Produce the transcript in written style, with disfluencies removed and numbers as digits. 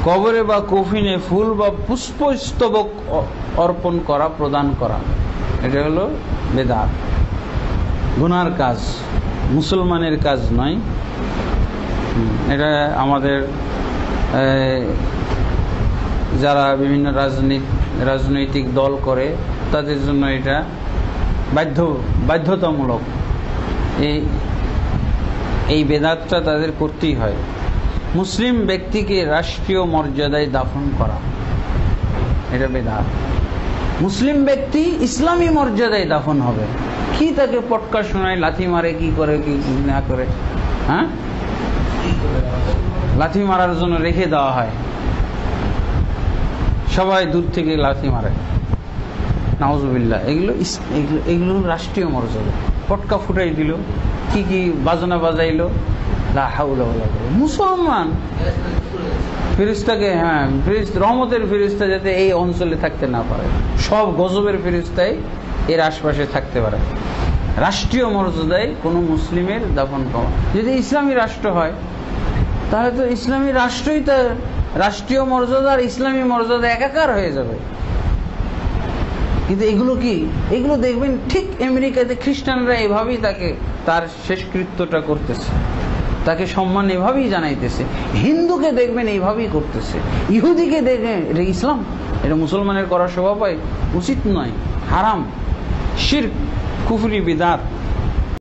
কবরে বা কফিনে ফুল বা পুষ্পস্তবক অর্পণ করা, প্রদান করা, এটা হলো বেদাত, গুনার কাজ, মুসলমানের কাজ নয়। এটা আমাদের যারা বিভিন্ন রাজনৈতিক দল করে তাদের জন্য এটা বাধ্যতামূলক। এই বেদাতটা তাদের করতেই হয়। মুসলিম ব্যক্তিকে রাষ্ট্রীয় মর্যাদায় দাফন করা, এটা বেদাত। মুসলিম ব্যক্তি ইসলামী মর্যাদায় দাফন হবে। কি তাকে পটকা শোনায়, লাথি মারে, কি করে কি না করে, হ্যাঁ, লাথি মারার জন্য রেখে দেওয়া হয়, সবাই দূর থেকে লাথি মারে, নাউজুবিল্লাহ। এগুলো রাষ্ট্রীয় মর্যাদা। পটকা ফুটাই দিল, কি বাজনা বাজাইলো, লা হাওলা ওয়ালা কুওয়াতা। মুসলমান ফেরেশতাকে, হ্যাঁ, রহমতের ফেরেশতা যাতে এই অঞ্চলে থাকতে না পারে, সব গজবের ফেরেশতাই এর আশপাশে থাকতে পারে। রাষ্ট্রীয় মর্যাদায় কোনো মুসলিমের দাফন করা। যদি ইসলামী রাষ্ট্র হয় তাহলে তো ইসলামী রাষ্ট্রই তার রাষ্ট্রীয় মর্যাদা আর ইসলামী মর্যাদা একাকার হয়ে যাবে। কিন্তু এগুলো কি, এগুলো দেখবেন ঠিক আমেরিকাতে খ্রিস্টানরা এভাবেই তার শেষকৃত্যটা করতেছে, তাকে সম্মান এভাবেই জানাইতেছে। হিন্দুকে দেখবেন এইভাবেই করতেছে, ইহুদিকে দেখবেন। এটা ইসলাম, এটা মুসলমানের করার স্বভাব উচিত নয়, হারাম, শিরক, কুফরি, বিদআত।